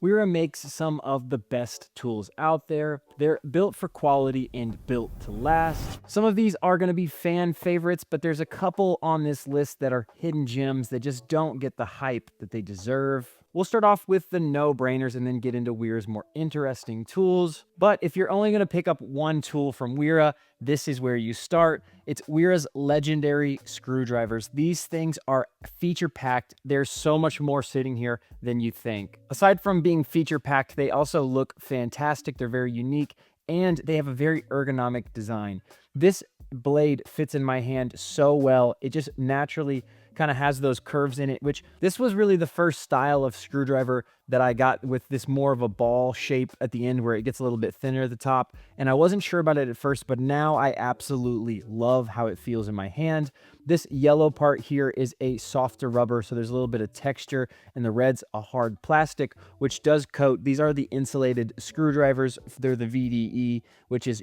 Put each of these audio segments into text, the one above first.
Wera makes some of the best tools out there. They're built for quality and built to last. Some of these are going to be fan favorites, but there's a couple on this list that are hidden gems that just don't get the hype that they deserve. We'll start off with the no-brainers and then get into Wera's more interesting tools. But if you're only going to pick up one tool from Wera, this is where you start. It's Wera's legendary screwdrivers. These things are feature-packed. There's so much more sitting here than you think. Aside from being feature-packed, they also look fantastic. They're very unique, and they have a very ergonomic design. This blade fits in my hand so well. It just naturally kind of has those curves in it, which this was really the first style of screwdriver that I got with this more of a ball shape at the end where it gets a little bit thinner at the top. And I wasn't sure about it at first, but now I absolutely love how it feels in my hand. This yellow part here is a softer rubber, so there's a little bit of texture, and the red's a hard plastic, which does coat. These are the insulated screwdrivers. They're the VDE, which is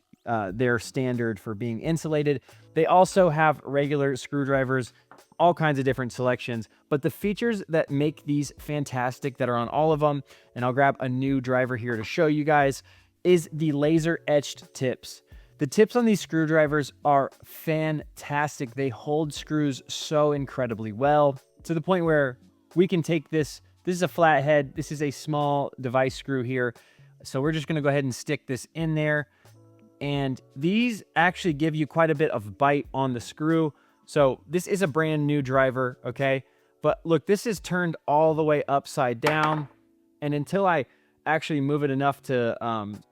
their standard for being insulated. They also have regular screwdrivers, all kinds of different selections, but the features that make these fantastic that are on all of them, and I'll grab a new driver here to show you guys, is the laser etched tips. The tips on these screwdrivers are fantastic. They hold screws so incredibly well, to the point where we can take this is a flathead, this is a small device screw here, so we're just going to go ahead and stick this in there, and these actually give you quite a bit of bite on the screw. So this is a brand new driver, okay? But look, this is turned all the way upside down. And until I actually move it enough to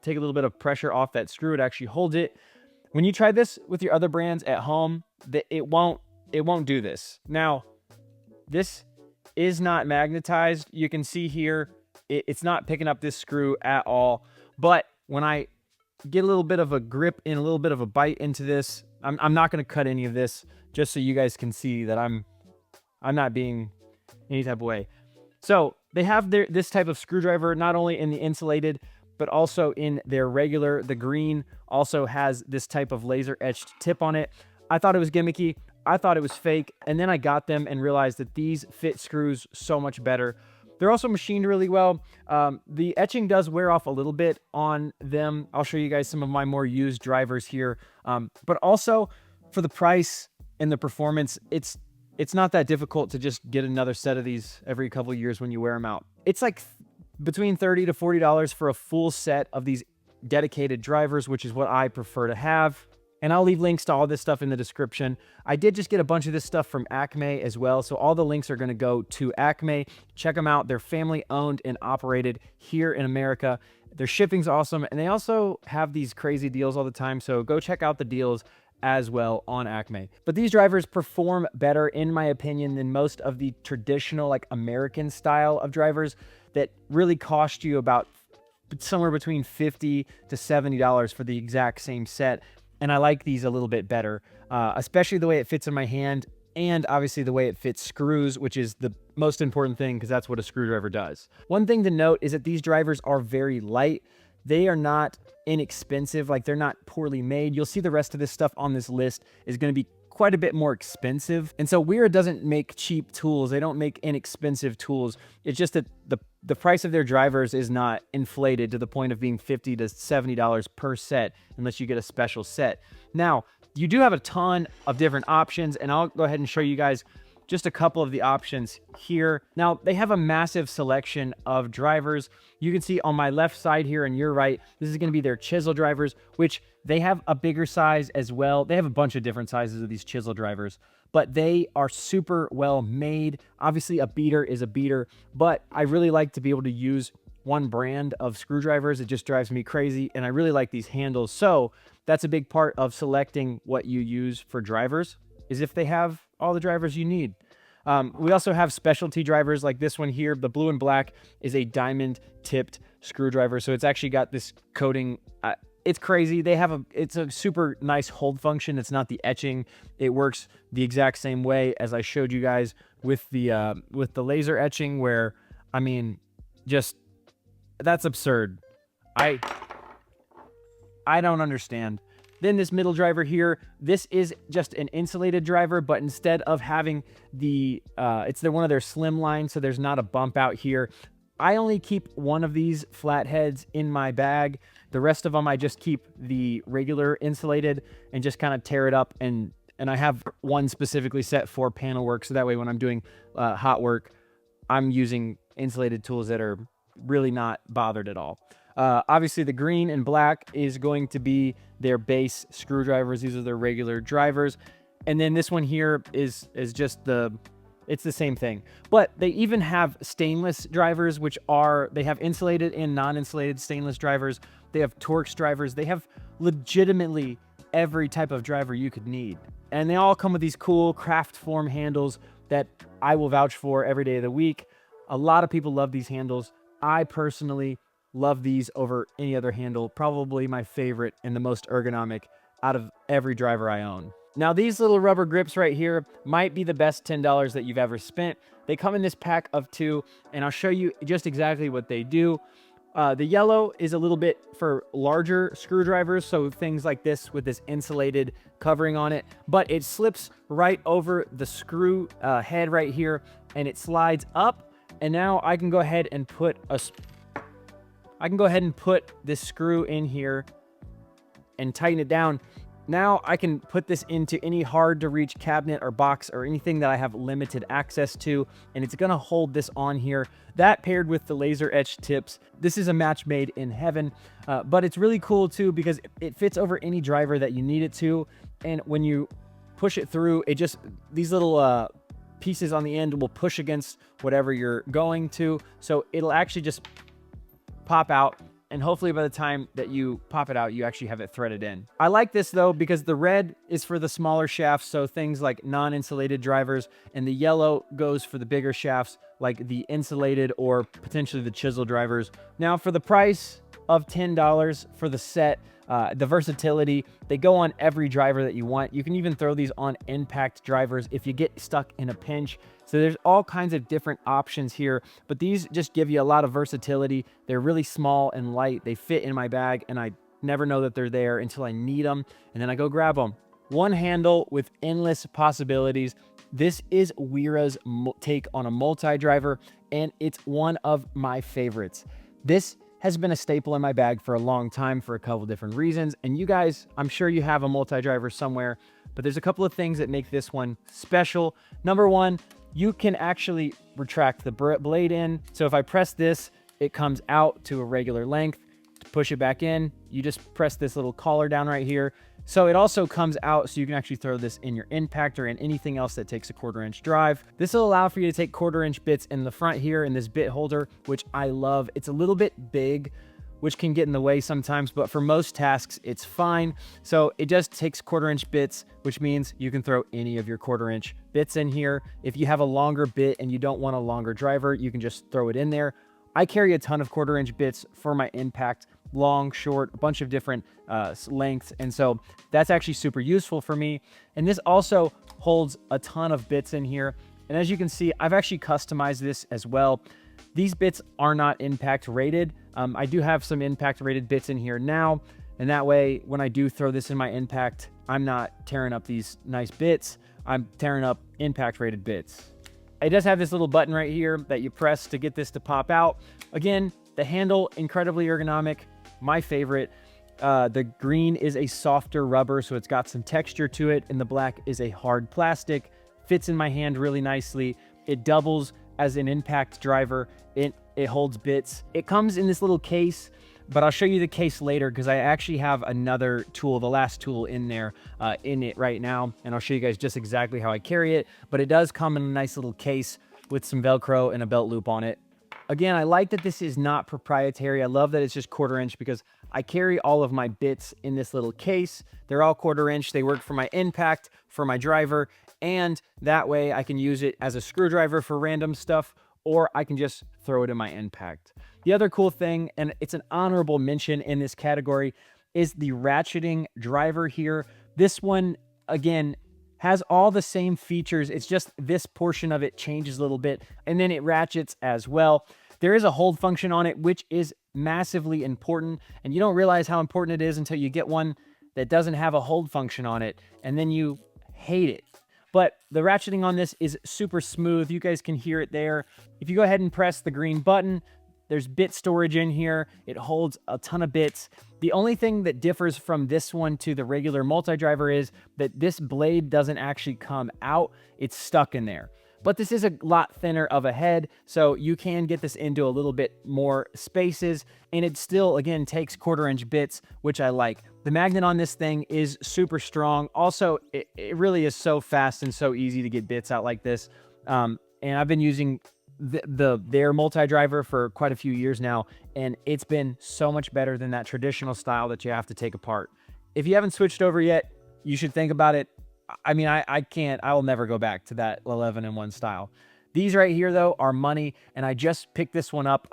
take a little bit of pressure off that screw, it actually holds it. When you try this with your other brands at home, it won't do this. Now, this is not magnetized. You can see here, it's not picking up this screw at all. But when I get a little bit of a grip and a little bit of a bite into this, I'm not going to cut any of this, just so you guys can see that I'm not being any type of way. So they have this type of screwdriver, not only in the insulated, but also in their regular. The green also has this type of laser etched tip on it. I thought it was gimmicky. I thought it was fake. And then I got them and realized that these fit screws so much better. They're also machined really well. The etching does wear off a little bit on them. I'll show you guys some of my more used drivers here. But also for the price and the performance, it's not that difficult to just get another set of these every couple of years when you wear them out. It's like between $30 to $40 for a full set of these dedicated drivers, which is what I prefer to have. And I'll leave links to all this stuff in the description. I did just get a bunch of this stuff from Acme as well, so all the links are going to go to Acme. Check them out. They're family owned and operated here in America. Their shipping's awesome, and they also have these crazy deals all the time, so go check out the deals as well on Acme. But these drivers perform better, in my opinion, than most of the traditional, like, American style of drivers that really cost you about somewhere between $50 to $70 for the exact same set. And I like these a little bit better, especially the way it fits in my hand, and obviously the way it fits screws, which is the most important thing because that's what a screwdriver does. One thing to note is that these drivers are very light. They are not inexpensive, like they're not poorly made. You'll see the rest of this stuff on this list is going to be quite a bit more expensive. And so Wera doesn't make cheap tools. They don't make inexpensive tools. It's just that the price of their drivers is not inflated to the point of being $50 to $70 per set unless you get a special set. Now, you do have a ton of different options, and I'll go ahead and show you guys just a couple of the options here. Now, they have a massive selection of drivers. You can see on my left side here and your right, this is going to be their chisel drivers, which they have a bigger size as well. They have a bunch of different sizes of these chisel drivers, but they are super well made. Obviously, a beater is a beater, but I really like to be able to use one brand of screwdrivers. It just drives me crazy, and I really like these handles. So that's a big part of selecting what you use for drivers, is if they have all the drivers you need. We also have specialty drivers like this one here. The blue and black is a diamond tipped screwdriver, so it's actually got this coating. It's crazy. It's a super nice hold function. It's not the etching. It works the exact same way as I showed you guys with the laser etching, where, I mean, just, that's absurd. I don't understand. Then this middle driver here, this is just an insulated driver, but instead of having it's one of their slim lines, so there's not a bump out here. I only keep one of these flatheads in my bag. The rest of them, I just keep the regular insulated and just kind of tear it up. And I have one specifically set for panel work. So that way when I'm doing hot work, I'm using insulated tools that are really not bothered at all. Obviously, the green and black is going to be their base screwdrivers. These are their regular drivers. And then this one here is just it's the same thing. But they even have stainless drivers, which they have insulated and non-insulated stainless drivers. They have Torx drivers. They have legitimately every type of driver you could need. And they all come with these cool craft form handles that I will vouch for every day of the week. A lot of people love these handles. I personally love these over any other handle. Probably my favorite and the most ergonomic out of every driver I own. Now, these little rubber grips right here might be the best $10 that you've ever spent. They come in this pack of 2, and I'll show you just exactly what they do. The yellow is a little bit for larger screwdrivers, so things like this with this insulated covering on it, but it slips right over the screw head right here, and it slides up, and now I can go ahead and put this screw in here and tighten it down. Now I can put this into any hard to reach cabinet or box or anything that I have limited access to, and it's gonna hold this on here. That paired with the laser etched tips, this is a match made in heaven. But it's really cool too because it fits over any driver that you need it to, and when you push it through, these little pieces on the end will push against whatever you're going to, so it'll actually just pop out. And hopefully by the time that you pop it out, you actually have it threaded in. I like this though, because the red is for the smaller shafts, so things like non-insulated drivers, and the yellow goes for the bigger shafts, like the insulated or potentially the chisel drivers. Now, for the price of $10 for the set, the versatility, they go on every driver that you want. You can even throw these on impact drivers if you get stuck in a pinch. So there's all kinds of different options here, but these just give you a lot of versatility. They're really small and light. They fit in my bag, and I never know that they're there until I need them, and then I go grab them. One handle with endless possibilities. This is Wera's take on a multi-driver, and it's one of my favorites. This has been a staple in my bag for a long time for a couple different reasons, and you guys, I'm sure you have a multi-driver somewhere, but there's a couple of things that make this one special. Number one, you can actually retract the blade in. So if I press this, it comes out to a regular length. To push it back in, you just press this little collar down right here. So it also comes out so you can actually throw this in your impactor and anything else that takes a 1/4 inch drive. This will allow for you to take 1/4 inch bits in the front here in this bit holder, which I love. It's a little bit big, which can get in the way sometimes, but for most tasks, it's fine. So it just takes 1/4 inch bits, which means you can throw any of your 1/4 inch bits in here. If you have a longer bit and you don't want a longer driver, you can just throw it in there. I carry a ton of 1/4 inch bits for my impact, long, short, a bunch of different lengths. And so that's actually super useful for me. And this also holds a ton of bits in here. And as you can see, I've actually customized this as well. These bits are not impact rated. I do have some impact rated bits in here now. And that way, when I do throw this in my impact, I'm not tearing up these nice bits. I'm tearing up impact rated bits. It does have this little button right here that you press to get this to pop out. Again, the handle, incredibly ergonomic, my favorite. The green is a softer rubber, so it's got some texture to it, and the black is a hard plastic. Fits in my hand really nicely. It doubles as an impact driver. It holds bits. It comes in this little case, but I'll show you the case later because I actually have another tool, the last tool in there, in it right now, and I'll show you guys just exactly how I carry it. But it does come in a nice little case with some Velcro and a belt loop on it. Again, I like that this is not proprietary. I love that it's just 1/4 inch because I carry all of my bits in this little case. They're all 1/4 inch. They work for my impact, for my driver, and that way I can use it as a screwdriver for random stuff, or I can just throw it in my impact. The other cool thing, and it's an honorable mention in this category, is the ratcheting driver here. This one, again, has all the same features. It's just this portion of it changes a little bit, and then it ratchets as well. There is a hold function on it, which is massively important, and you don't realize how important it is until you get one that doesn't have a hold function on it, and then you hate it. But the ratcheting on this is super smooth. You guys can hear it there. If you go ahead and press the green button, There's bit storage in here. It holds a ton of bits. The only thing that differs from this one to the regular multi-driver is that this blade doesn't actually come out. It's stuck in there. But this is a lot thinner of a head, so you can get this into a little bit more spaces, and it still, again, takes 1/4-inch bits, which I like. The magnet on this thing is super strong. Also, it really is so fast and so easy to get bits out like this. And I've been using their multi-driver for quite a few years now, and it's been so much better than that traditional style that you have to take apart. If you haven't switched over yet, you should think about it. I mean, I will never go back to that 11-in-1 style. These right here, though, are money, and I just picked this one up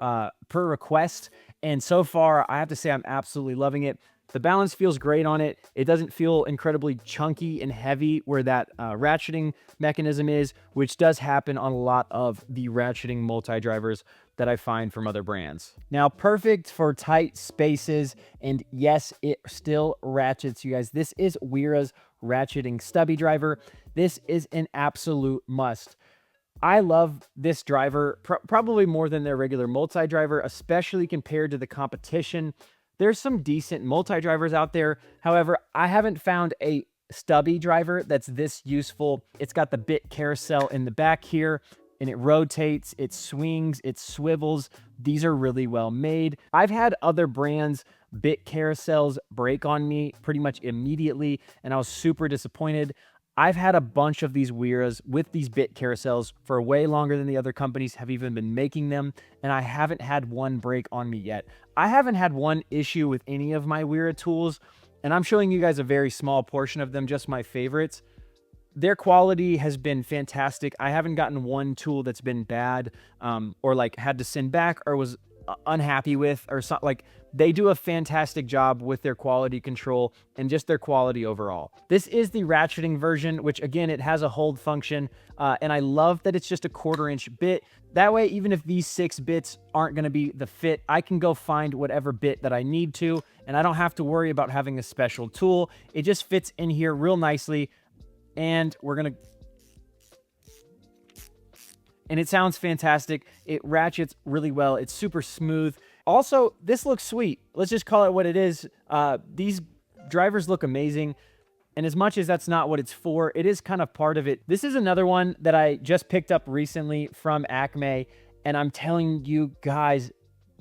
per request, and so far, I have to say I'm absolutely loving it. The balance feels great on it. It doesn't feel incredibly chunky and heavy where that ratcheting mechanism is, which does happen on a lot of the ratcheting multi-drivers that I find from other brands. Now, perfect for tight spaces, and yes, it still ratchets, you guys. This is Wera's ratcheting stubby driver. This is an absolute must. I love this driver probably more than their regular multi-driver, especially compared to the competition. There's some decent multi-drivers out there. However, I haven't found a stubby driver that's this useful. It's got the bit carousel in the back here, and it rotates, it swings, it swivels. These are really well made. I've had other brands' bit carousels break on me pretty much immediately, and I was super disappointed. I've had a bunch of these Weras with these bit carousels for way longer than the other companies have even been making them, and I haven't had one break on me yet. I haven't had one issue with any of my Wera tools, and I'm showing you guys a very small portion of them, just my favorites. Their quality has been fantastic. I haven't gotten one tool that's been bad or like had to send back or was unhappy with or something. Like, they do a fantastic job with their quality control and just their quality overall. This is the ratcheting version, which again, it has a hold function, and I love that it's just a 1/4-inch bit. That way, even if these 6 bits aren't going to be the fit, I can go find whatever bit that I need to, and I don't have to worry about having a special tool. It just fits in here real nicely, and and it sounds fantastic. It ratchets really well. It's super smooth. Also, this looks sweet. Let's just call it what it is. These drivers look amazing. And as much as that's not what it's for, it is kind of part of it. This is another one that I just picked up recently from Acme. And I'm telling you guys,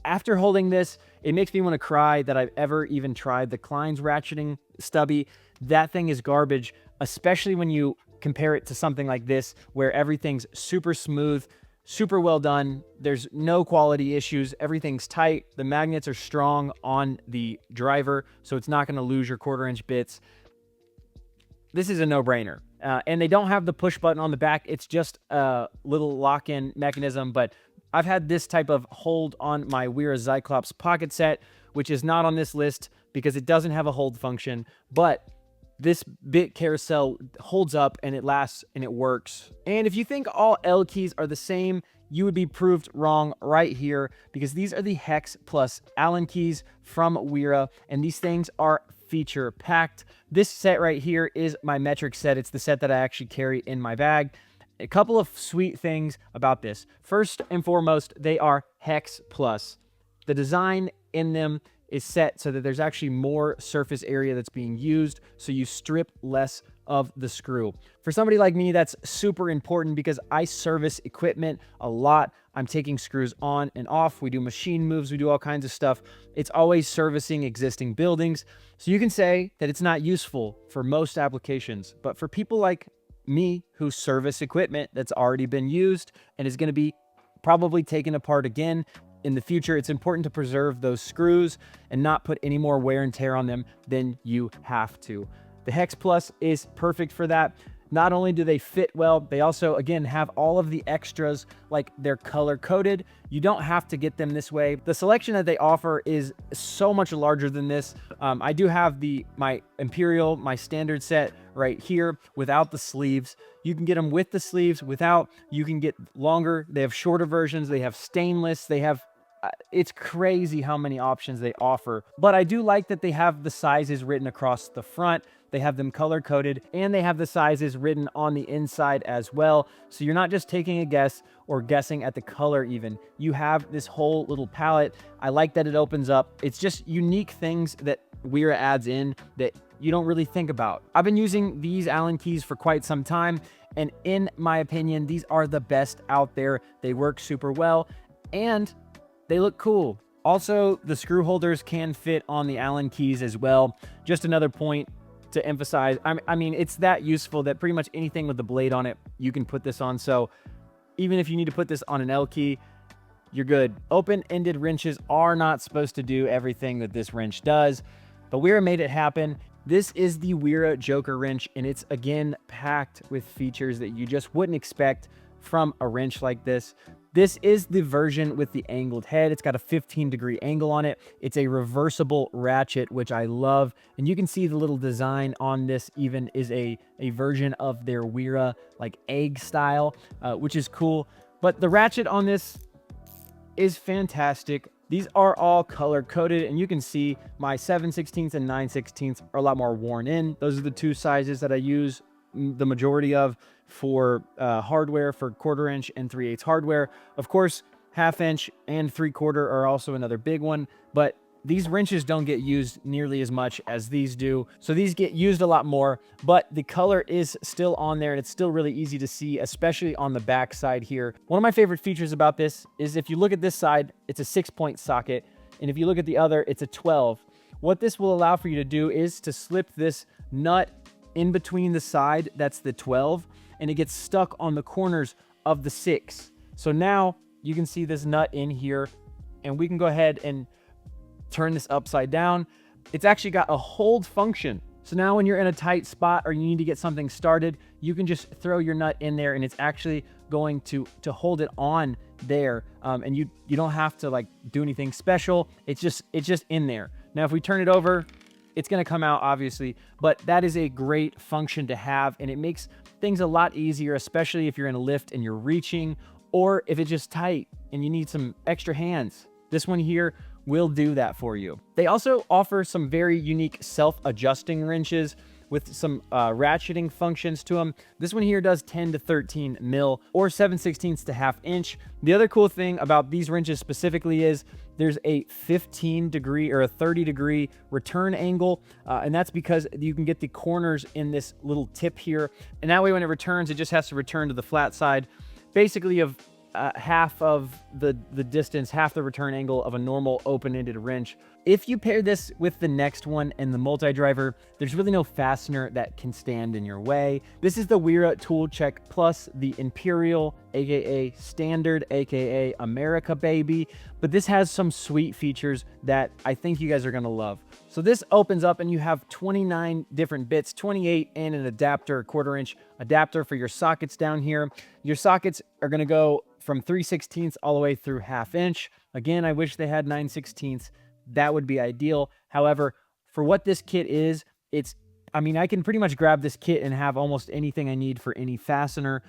after holding this, it makes me want to cry that I've ever even tried the Klein's ratcheting stubby. That thing is garbage, especially when you compare it to something like this, where everything's super smooth, super well done. There's no quality issues. Everything's tight. The magnets are strong on the driver, so it's not going to lose your 1/4-inch bits. This is a no-brainer. And they don't have the push button on the back. It's just a little lock-in mechanism, but I've had this type of hold on my Wera Cyclops pocket set, which is not on this list because it doesn't have a hold function, but this bit carousel holds up and it lasts and it works. And if you think all L keys are the same, you would be proved wrong right here, because these are the Hex-Plus Allen keys from Wera, and these things are feature packed. This set right here is my metric set. It's the set that I actually carry in my bag. A couple of sweet things about this. First and foremost, they are Hex-Plus. The design in them is set so that there's actually more surface area that's being used, so you strip less of the screw. For somebody like me, that's super important because I service equipment a lot. I'm taking screws on and off. We do machine moves. We do all kinds of stuff. It's always servicing existing buildings. So you can say that it's not useful for most applications, but for people like me who service equipment that's already been used and is going to be probably taken apart again in the future, it's important to preserve those screws and not put any more wear and tear on them than you have to. The Hex-Plus is perfect for that. Not only do they fit well, they also, again, have all of the extras, like they're color coded. You don't have to get them this way. The selection that they offer is so much larger than this. I do have my Imperial, my standard set right here without the sleeves. You can get them with the sleeves, without. You can get longer. They have shorter versions. They have stainless. They have It's crazy how many options they offer. But I do like that they have the sizes written across the front. They have them color coded, and they have the sizes written on the inside as well. So you're not just taking a guess or guessing at the color even. You have this whole little palette. I like that it opens up. It's just unique things that Wera adds in that you don't really think about. I've been using these Allen keys for quite some time, and in my opinion, these are the best out there. They work super well, and they look cool. Also, the screw holders can fit on the Allen keys as well. Just another point to emphasize. I mean, it's that useful that pretty much anything with the blade on it, you can put this on. So even if you need to put this on an L key, you're good. Open-ended wrenches are not supposed to do everything that this wrench does, but Wera made it happen. This is the Wera Joker wrench, and it's again packed with features that you just wouldn't expect from a wrench like this. This is the version with the angled head. It's got a 15-degree angle on it. It's a reversible ratchet, which I love. And you can see the little design on this even is a version of their Wera like egg style, which is cool. But the ratchet on this is fantastic. These are all color coded, and you can see my 7/16 and 9/16 are a lot more worn in. Those are the two sizes that I use the majority of for hardware, for 1/4 inch and 3/8 hardware. Of course, 1/2 inch and 3/4 are also another big one, but these wrenches don't get used nearly as much as these do. So these get used a lot more, but the color is still on there, and it's still really easy to see, especially on the back side here. One of my favorite features about this is if you look at this side, it's a 6-point socket, and if you look at the other, it's a 12. What this will allow for you to do is to slip this nut in between the side, that's the 12, and it gets stuck on the corners of the 6. So now you can see this nut in here, and we can go ahead and turn this upside down. It's actually got a hold function. So now when you're in a tight spot or you need to get something started, you can just throw your nut in there, and it's actually going to hold it on there. And you don't have to like do anything special. It's just in there. Now, if we turn it over, it's going to come out obviously, but that is a great function to have, and it makes things a lot easier, especially if you're in a lift and you're reaching, or if it's just tight and you need some extra hands. This one here will do that for you. They also offer some very unique self-adjusting wrenches with some ratcheting functions to them. This one here does 10 to 13 mil or 7/16 to 1/2 inch. The other cool thing about these wrenches specifically is there's a 15-degree or a 30-degree return angle, and that's because you can get the corners in this little tip here, and that way when it returns, it just has to return to the flat side, basically of half of the distance, half the return angle of a normal open-ended wrench. If you pair this with the next one and the multi-driver, there's really no fastener that can stand in your way. This is the Wera Tool Check Plus, the Imperial, aka Standard, aka America baby. But this has some sweet features that I think you guys are gonna love. So this opens up and you have 29 different bits, 28 and an adapter, 1/4 inch adapter for your sockets down here. Your sockets are gonna go from 3/16 all the way through 1/2 inch. Again, I wish they had 9/16. That would be ideal. However, for what this kit is, I mean, I can pretty much grab this kit and have almost anything I need for any fastener.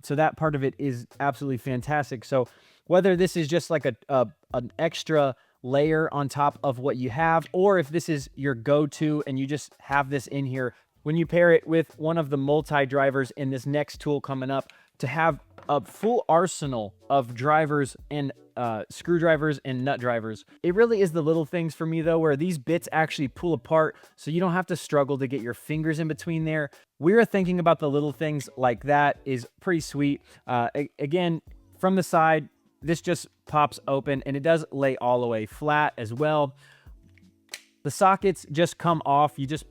So that part of it is absolutely fantastic. So whether this is just like an extra layer on top of what you have, or if this is your go-to and you just have this in here, when you pair it with one of the multi-drivers in this next tool coming up, to have a full arsenal of drivers and screwdrivers and nut drivers. It really is the little things for me though, where these bits actually pull apart so you don't have to struggle to get your fingers in between there. We're thinking about the little things like that is pretty sweet. Again, from the side, this just pops open and it does lay all the way flat as well. The sockets just come off. You just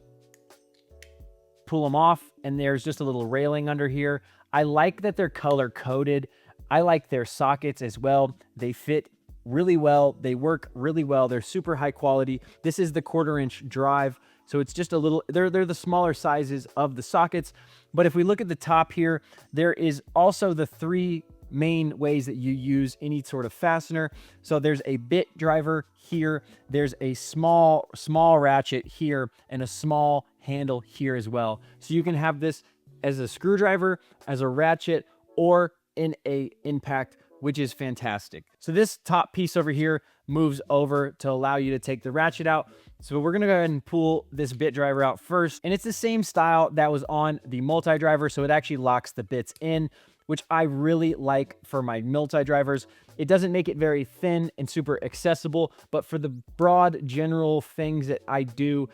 pull them off and there's just a little railing under here. I like that they're color coded. I like their sockets as well. They fit really well. They work really well. They're super high quality. This is the 1/4 inch drive. So it's just a little, they're the smaller sizes of the sockets. But if we look at the top here, there is also the 3 main ways that you use any sort of fastener. So there's a bit driver here. There's a small ratchet here and a small handle here as well. So you can have this as a screwdriver, as a ratchet, or in a impact which is fantastic. So this top piece over here moves over to allow you to take the ratchet out. So we're gonna go ahead and pull this bit driver out first. And it's the same style that was on the multi-driver, so it actually locks the bits in, which I really like for my multi-drivers. It doesn't make it very thin and super accessible, but for the broad general things that I do,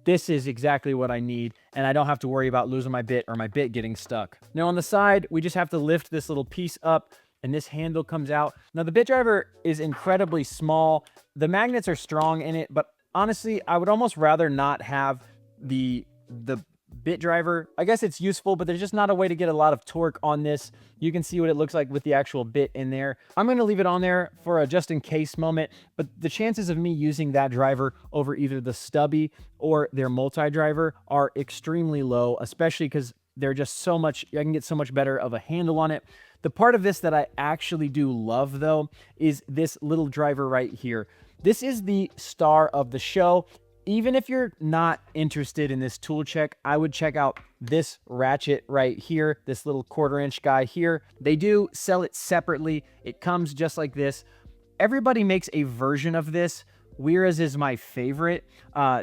this is exactly what I need, and I don't have to worry about losing my bit or my bit getting stuck. Now on the side, we just have to lift this little piece up, and this handle comes out. Now the bit driver is incredibly small. The magnets are strong in it, but honestly, I would almost rather not have the bit driver. I guess it's useful, but there's just not a way to get a lot of torque on this. You can see what it looks like with the actual bit in there. I'm going to leave it on there for a just in case moment, but the chances of me using that driver over either the stubby or their multi-driver are extremely low, especially because they're just so much, I can get so much better of a handle on it. The part of this that I actually do love though is this little driver right here. This is the star of the show. Even if you're not interested in this tool check, I would check out this ratchet right here, this little 1/4 inch guy here. They do sell it separately. It comes just like this. Everybody makes a version of this. Wera's is my favorite.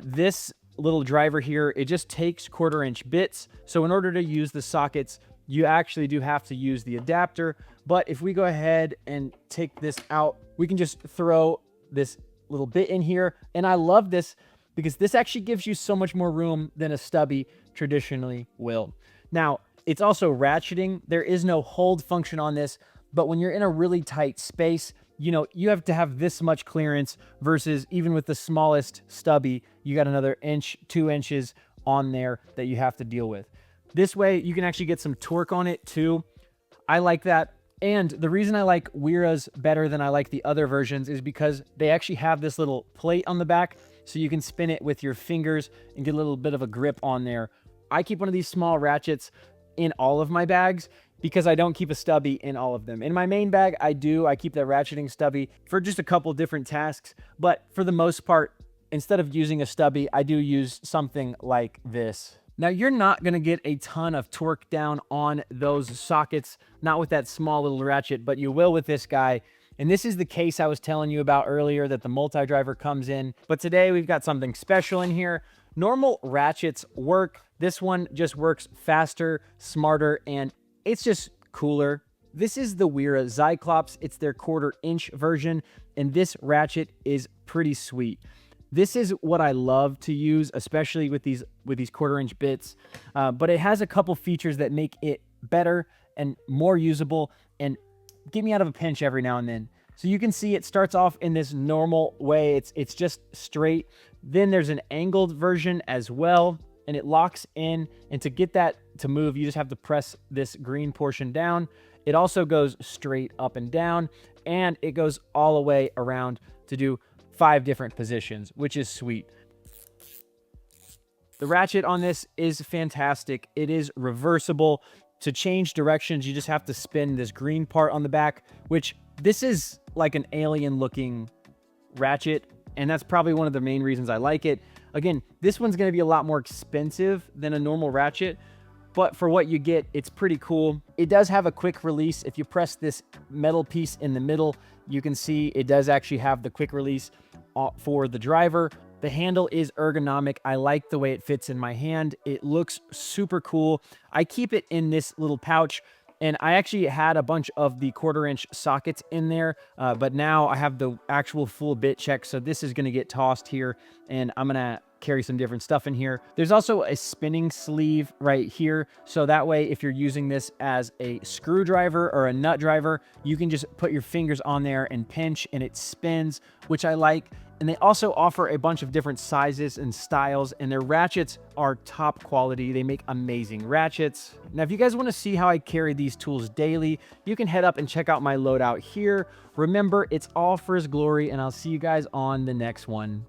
This little driver here, it just takes 1/4 inch bits. So in order to use the sockets, you actually do have to use the adapter. But if we go ahead and take this out, we can just throw this little bit in here. And I love this because this actually gives you so much more room than a stubby traditionally will. Now, it's also ratcheting. There is no hold function on this, but when you're in a really tight space, you know, you have to have this much clearance versus even with the smallest stubby, you got another inch, 2 inches on there that you have to deal with. This way, you can actually get some torque on it too. I like that. And the reason I like Wera's better than I like the other versions is because they actually have this little plate on the back, so you can spin it with your fingers and get a little bit of a grip on there. I keep one of these small ratchets in all of my bags because I don't keep a stubby in all of them. In my main bag, I keep that ratcheting stubby for just a couple different tasks, but for the most part, instead of using a stubby, I do use something like this. Now, you're not going to get a ton of torque down on those sockets, not with that small little ratchet, but you will with this guy. And this is the case I was telling you about earlier that the multi-driver comes in. But today we've got something special in here. Normal ratchets work. This one just works faster, smarter, and it's just cooler. This is the Wera Cyclops. It's their 1/4 inch version, and this ratchet is pretty sweet. This is what I love to use, especially with these 1/4 inch bits. But it has a couple features that make it better and more usable and get me out of a pinch every now and then. So you can see it starts off in this normal way. It's just straight. Then there's an angled version as well, and it locks in. And to get that to move, you just have to press this green portion down. It also goes straight up and down, and it goes all the way around to do 5 different positions, which is sweet. The ratchet on this is fantastic. It is reversible. To change directions, you just have to spin this green part on the back, which this is like an alien looking ratchet, and that's probably one of the main reasons I like it. Again, this one's going to be a lot more expensive than a normal ratchet, but for what you get, it's pretty cool. It does have a quick release. If you press this metal piece in the middle, you can see it does actually have the quick release for the driver. The handle is ergonomic. I like the way it fits in my hand. It looks super cool. I keep it in this little pouch, and I actually had a bunch of the 1/4 inch sockets in there, but now I have the actual full bit check, so this is going to get tossed here, and I'm going to carry some different stuff in here. There's also a spinning sleeve right here, so that way if you're using this as a screwdriver or a nut driver, you can just put your fingers on there and pinch and it spins, which I like. And they also offer a bunch of different sizes and styles, and their ratchets are top quality. They make amazing ratchets. Now, if you guys want to see how I carry these tools daily, you can head up and check out my loadout here. Remember, it's all for His glory, and I'll see you guys on the next one.